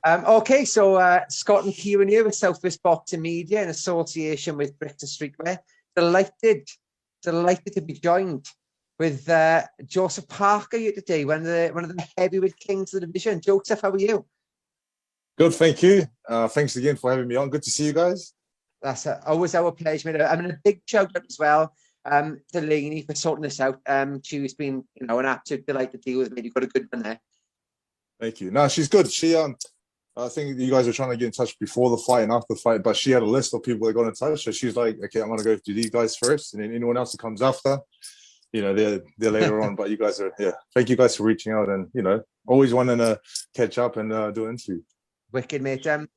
Okay, so Scott and Kieran here with Southwest Boxing Media in association with Bricks of Streetwear. Delighted to be joined with Joseph Parker here today, one of the heavyweight kings of the division. Joseph, how are you? Good, thank you. Thanks again for having me on. Good to see you guys. That's always our pleasure, mate. I mean, a big shout out as well to Lainey for sorting this out. She's been, an absolute delight to deal with me. You've got a good one there. Thank you. No, she's good. I think you guys were trying to get in touch before the fight and after the fight, but she had a list of people that got in touch. So she's like, okay, I'm going to go to these guys first, and then anyone else that comes after, they're later on. But you guys are, thank you guys for reaching out and, always wanting to catch up and do an interview. Wicked, mate. So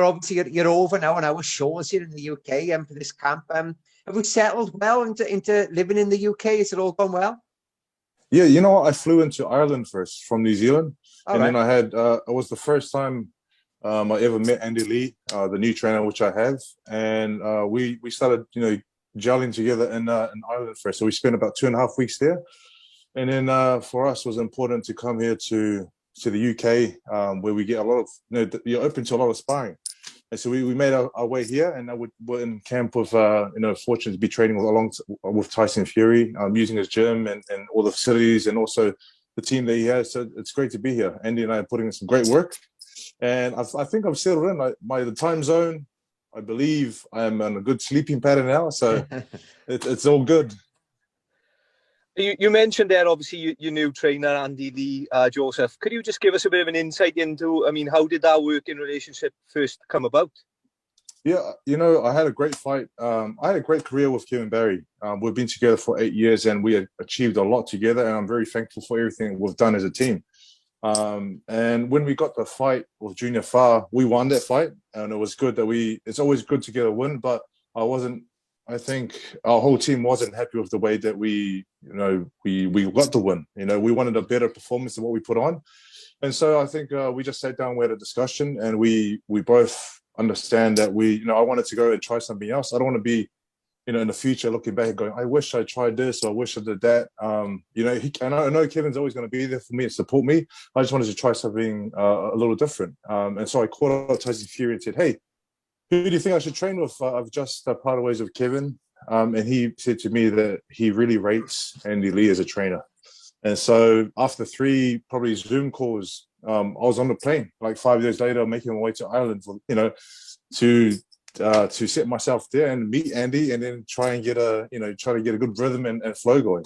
obviously you're over now on our shows here in the UK for this camp. Have we settled well into living in the UK? Is it all gone well? Yeah, I flew into Ireland first from New Zealand. Then I had, it was the first time I ever met Andy Lee, the new trainer, which I have. And we started, gelling together in Ireland first. So we spent about 2.5 weeks there. And then for us, it was important to come here to the UK, where we get a lot of, you're open to a lot of sparring. And so we made our way here, and we're in camp with, fortunate to be training with Tyson Fury, using his gym and all the facilities and also the team that he has. So it's great to be here. Andy and I are putting in some great work. And I think I've settled in. The time zone, I believe I am on a good sleeping pattern now. So it's all good. You mentioned there, obviously, your new trainer, Andy Lee, Joseph. Could you just give us a bit of an insight into, how did that working relationship first come about? Yeah, I had a great fight. I had a great career with Kevin Barry. We've been together for 8 years, and we had achieved a lot together, and I'm very thankful for everything we've done as a team. And when we got the fight with Junior Farr, we won that fight, and it was good that it's always good to get a win, but I think our whole team wasn't happy with the way that we got the win. We wanted a better performance than what we put on. And so I think we just sat down, we had a discussion, and we both understand that I wanted to go and try something else. I don't want to be, in the future looking back and going, I wish I tried this, or I wish I did that. And I know Kevin's always going to be there for me and support me. I just wanted to try something a little different. And so I called up Tyson Fury and said, hey, who do you think I should train with? I've just parted ways with Kevin. And he said to me that he really rates Andy Lee as a trainer. And so after 3 probably Zoom calls, I was on the plane. Like 5 years later, making my way to Ireland to set myself there and meet Andy, and then try to get a good rhythm and flow going.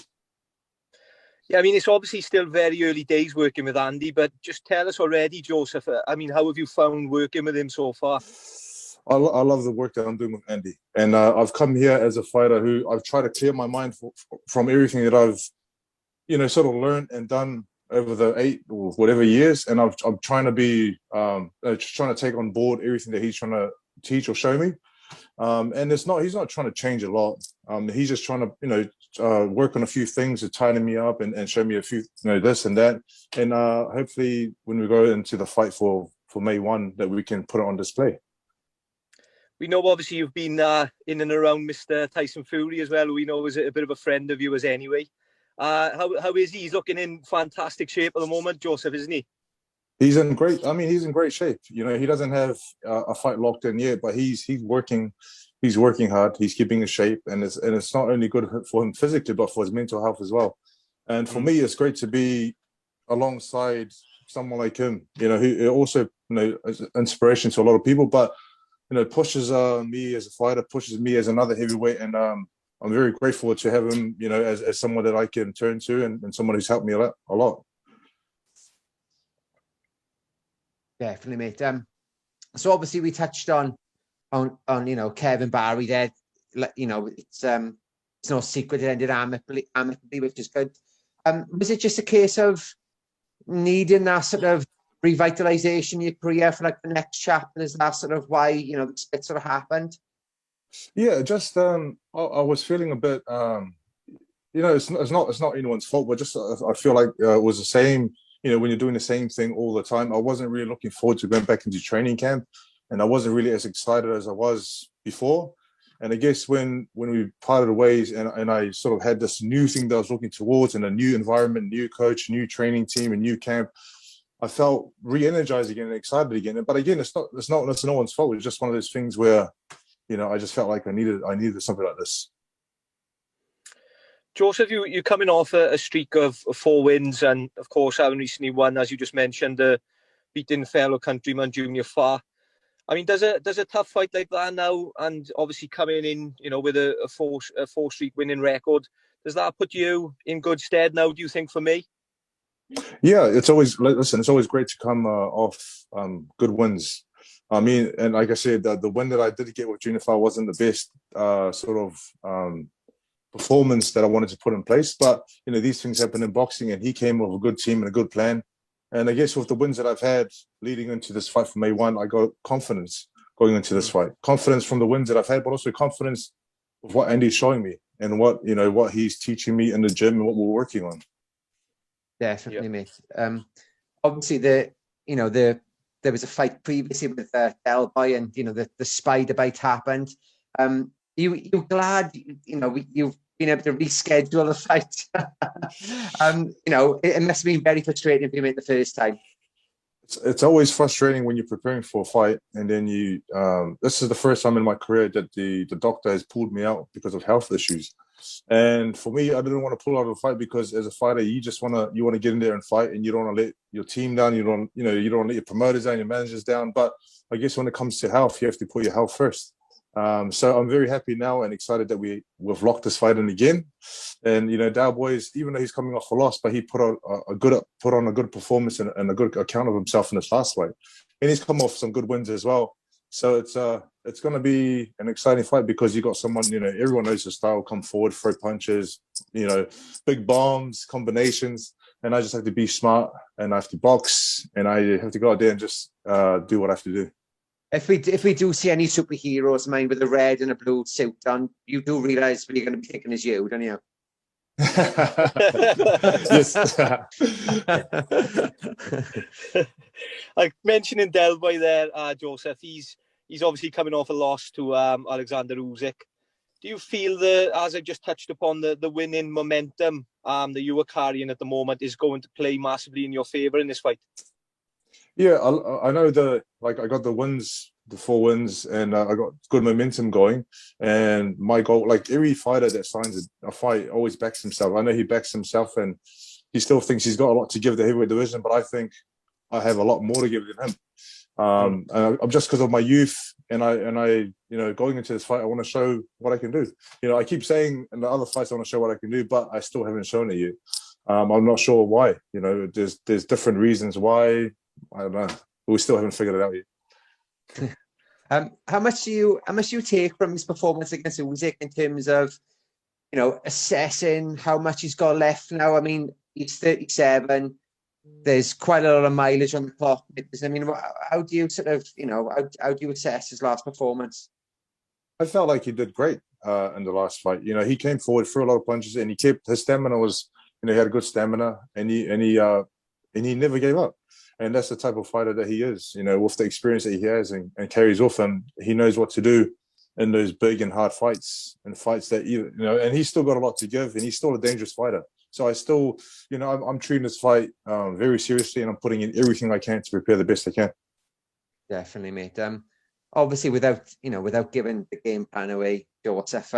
Yeah, it's obviously still very early days working with Andy, but just tell us already, Joseph, how have you found working with him so far? I love the work that I'm doing with Andy. And I've come here as a fighter who I've tried to clear my mind from everything that I've, sort of learned and done over the 8 or whatever years. And I'm trying to be, just trying to take on board everything that he's trying to teach or show me. And he's not trying to change a lot. He's just trying to, work on a few things to tighten me up and show me a few, this and that. And hopefully when we go into the fight for May 1, that we can put it on display. We know, obviously, you've been in and around Mr. Tyson Fury as well. We know is a bit of a friend of yours anyway. How is he? He's looking in fantastic shape at the moment, Joseph, isn't he? He's in great shape. He doesn't have a fight locked in yet, but he's working hard. He's keeping in shape, and it's not only good for him physically, but for his mental health as well. And for me, it's great to be alongside someone like him. Who also is an inspiration to a lot of people, but pushes me as a fighter, pushes me as another heavyweight, and I'm very grateful to have him, as someone that I can turn to and someone who's helped me a lot. Definitely, mate. So obviously we touched on Kevin Barry there. It's no secret it ended amicably, which is good. Was it just a case of needing that sort of revitalization in your career for like the next chapter? Is that sort of why the split sort of happened? Yeah, just I was feeling a bit it's not anyone's fault, but just I feel like it was the same. When you're doing the same thing all the time, I wasn't really looking forward to going back into training camp, and I wasn't really as excited as I was before. And I guess when we parted ways, and I sort of had this new thing that I was looking towards, and a new environment, new coach, new training team, and new camp, I felt re-energized again and excited again. But again, it's no one's fault. It's just one of those things where, I just felt like I needed something like this. Joseph, you're coming off a streak of 4 wins, and of course, having recently won, as you just mentioned, beating fellow countryman Junior Farr. I mean, does a tough fight like that now, and obviously coming in, with a four streak winning record, does that put you in good stead now? Do you think, for me? Yeah, it's always great to come off good wins. I mean, and like I said, the win that I did get with Junior Farr wasn't the best sort of performance that I wanted to put in place, but these things happen in boxing, and he came with a good team and a good plan. And I guess with the wins that I've had leading into this fight from May 1, I got confidence going into this fight. Confidence from the wins that I've had, but also confidence with what Andy's showing me and what he's teaching me in the gym and what we're working on. Definitely, mate. Obviously, there was a fight previously with Del Boy, and the spider bite happened. You're glad you've been able to reschedule the fight. It must have been very frustrating for you the first time. It's always frustrating when you're preparing for a fight, and then this is the first time in my career that the doctor has pulled me out because of health issues. And for me, I didn't want to pull out of a fight because as a fighter, you want to get in there and fight, and you don't want to let your team down. You don't want to let your promoters down, your managers down. But I guess when it comes to health, you have to put your health first. So I'm very happy now and excited that we've locked this fight in again. And Dow Boys, even though he's coming off a loss, but he put on a good performance and a good account of himself in this last fight, and he's come off some good wins as well. So it's going to be an exciting fight because you got someone, everyone knows the style, come forward, throw punches, big bombs, combinations, and I just have to be smart, and I have to box, and I have to go out there and just do what I have to do. If we do see any superheroes, mine with a red and a blue suit on, you do realise what you're going to be thinking is you, don't you? Yes. Like mentioning Del Boy there, Joseph, he's obviously coming off a loss to Alexander Usyk. Do you feel as I just touched upon, the winning momentum that you are carrying at the moment is going to play massively in your favour in this fight? Yeah, I know I got the wins, the 4 wins, and I got good momentum going. And my goal, like every fighter that signs a fight, always backs himself. I know he backs himself, and he still thinks he's got a lot to give the heavyweight division, but I think I have a lot more to give than him. And I'm just because of my youth, and I going into this fight, I want to show what I can do. I keep saying in the other fights I want to show what I can do, but I still haven't shown it yet. I'm not sure why. There's different reasons why. I don't know. We still haven't figured it out yet. How much do you take from his performance against Usyk in terms of, assessing how much he's got left now? I mean, he's 37. There's quite a lot of mileage on the clock. I mean, how do you sort of, how do you assess his last performance? I felt like he did great in the last fight. He came forward, threw a lot of punches, and he kept his stamina was, he had a good stamina, and he never gave up. And that's the type of fighter that he is, with the experience that he has and carries with him. He knows what to do in those big and hard fights, and fights that, and he's still got a lot to give, and he's still a dangerous fighter. So I still, I'm treating this fight very seriously, and I'm putting in everything I can to prepare the best I can. Definitely, mate. Obviously, without giving the game plan away, Joseph,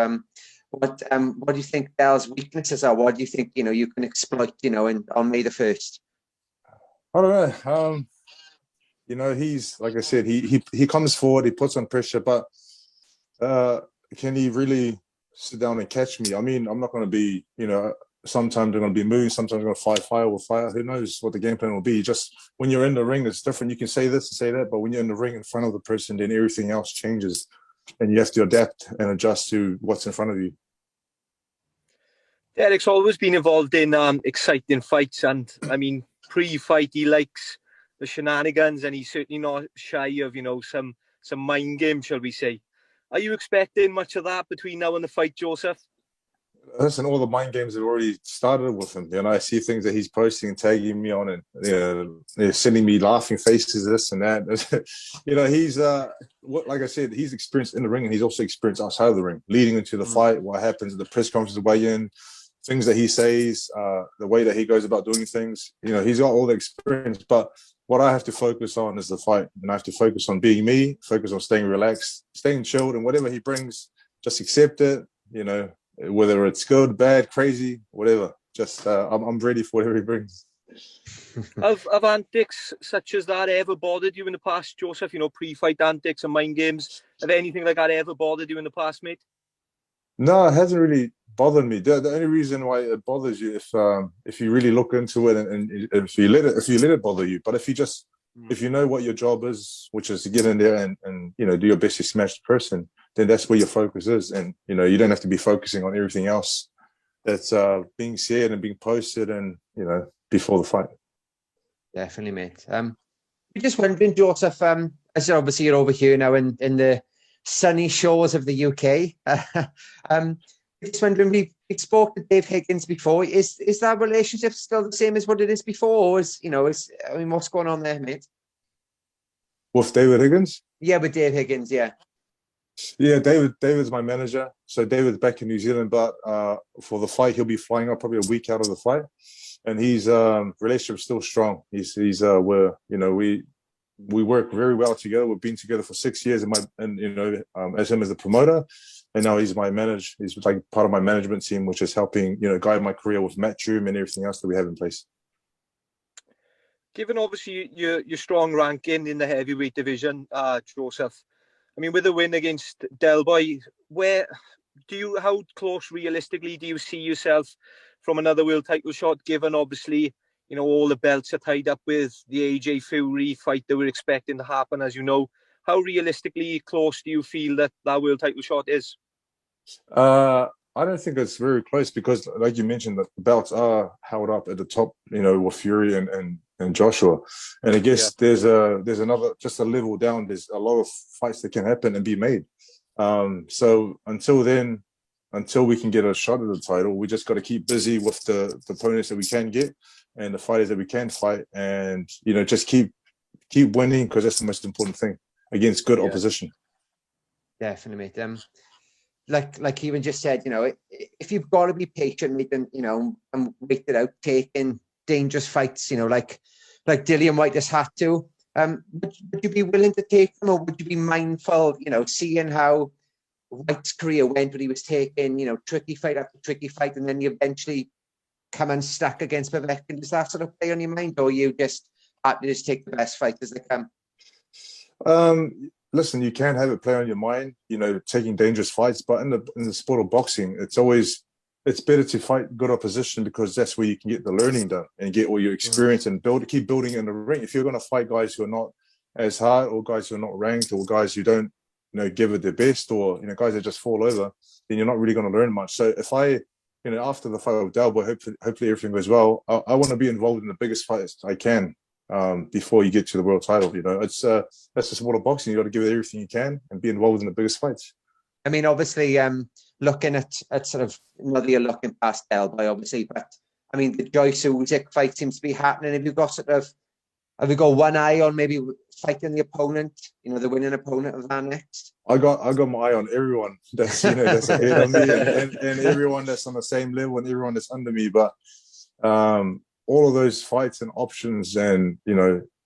what do you think Del's weaknesses are? What do you think, you can exploit, on May the 1st? I don't know. He's, like I said, he comes forward, he puts on pressure, but can he really sit down and catch me? I mean, I'm not going to be, sometimes they're going to be moving, sometimes they're going to fight fire with fire. Who knows what the game plan will be? Just when you're in the ring, it's different. You can say this and say that, but when you're in the ring in front of the person, then everything else changes, and you have to adapt and adjust to what's in front of you. Derek's always been involved in exciting fights, and I mean, pre-fight he likes the shenanigans, and he's certainly not shy of some mind game, shall we say. Are you expecting much of that between now and the fight, Joseph? Listen, all the mind games have already started with him. I see things that he's posting and tagging me on, and they're sending me laughing faces, this and that. He's like I said, he's experienced in the ring, and he's also experienced outside of the ring, leading into the fight, what happens at the press conference, the weigh-in, things that he says, the way that he goes about doing things. He's got all the experience, but what I have to focus on is the fight, and I have to focus on being me, focus on staying relaxed, staying chilled, and whatever he brings, just accept it. Whether it's good, bad, crazy, whatever. Just I'm ready for whatever he brings. Have antics such as that ever bothered you in the past, Joseph? Pre-fight antics and mind games. Have anything like that ever bothered you in the past, mate? No, it hasn't really bothered me. The only reason why it bothers you if you really look into it and if you let it bother you. But if you know what your job is, which is to get in there and do your best to smash the person, then that's where your focus is. And you don't have to be focusing on everything else that's being said and being posted and before the fight. Definitely, mate. We're just wondering, Joseph, I said obviously you're over here now in the sunny shores of the UK. Just wondering, we spoke to Dave Higgins before. Is that relationship still the same as what it is before, or what's going on there, mate? With David Higgins? Yeah, with Dave Higgins, yeah. Yeah, David's my manager. So David's back in New Zealand, but for the fight, he'll be flying up probably a week out of the fight. And his relationship's still strong. We work very well together. We've been together for 6 years, as him as the promoter, and now he's my manager. He's like part of my management team, which is helping guide my career with matchroom and everything else that we have in place. Given obviously your strong ranking in the heavyweight division, Joseph, I mean, with the win against Del Boy, how close realistically do you see yourself from another world title shot? Given obviously, all the belts are tied up with the AJ Fury fight that we're expecting to happen, as you know. How realistically close do you feel that world title shot is? I don't think it's very close because, like you mentioned, the belts are held up at the top, with Fury and Joshua. And I guess there's another, just a level down, there's a lot of fights that can happen and be made. So until then, until we can get a shot at the title, we just got to keep busy with the opponents that we can get and the fighters that we can fight, and just keep winning, because that's the most important thing against good opposition. Definitely, mate. Like even just said, if you've got to be patient, mate, and wait it out, taking dangerous fights, like Dillian White has had to. Would you be willing to take them, or would you be mindful, seeing how White's career went when he was taking, tricky fight after tricky fight, and then you eventually come unstuck against Povetkin? Does that sort of play on your mind, or you just have to just take the best fight as they come? Listen, you can have it play on your mind, taking dangerous fights, but in the sport of boxing, it's better to fight good opposition, because that's where you can get the learning done and get all your experience and keep building in the ring. If you're going to fight guys who are not as hard, or guys who are not ranked, or guys who don't give it their best, or guys that just fall over, then you're not really going to learn much. So if I after the fight with Dalbo, hopefully everything goes well, I want to be involved in the biggest fights I can before you get to the world title. It's that's the sport of boxing. You got to give it everything you can and be involved in the biggest fights. I mean, obviously, looking at sort of, whether you're looking past Dalby, obviously, but I mean, the Joyce Usyk fight seems to be happening. Have you got one eye on maybe fighting the opponent, the winning opponent of that next? I got my eye on everyone that's that's ahead of me, and everyone that's on the same level, and everyone that's under me. But all of those fights and options and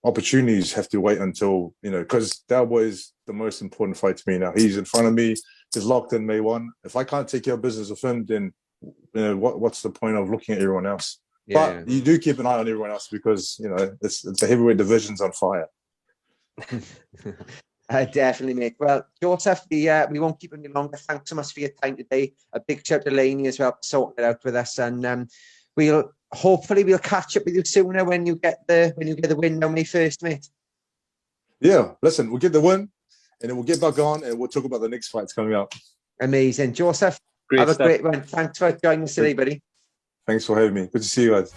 opportunities have to wait until because Dalboy is the most important fight to me now. He's in front of me. He's locked in May 1. If I can't take care of business with him, then what's the point of looking at everyone else? Yeah. But you do keep an eye on everyone else, because it's the heavyweight division's on fire. Definitely, mate. Well, Joseph, we won't keep any longer. Thanks so much for your time today. A big shout to Laney as well for sorting it out with us, and we'll catch up with you sooner when you get the win on May 1st, mate. Yeah, listen, we'll get the win, and then we'll get back on, and we'll talk about the next fights coming up. Amazing, Joseph. Have a great one. Thanks for joining us today, buddy. Thanks for having me. Good to see you guys.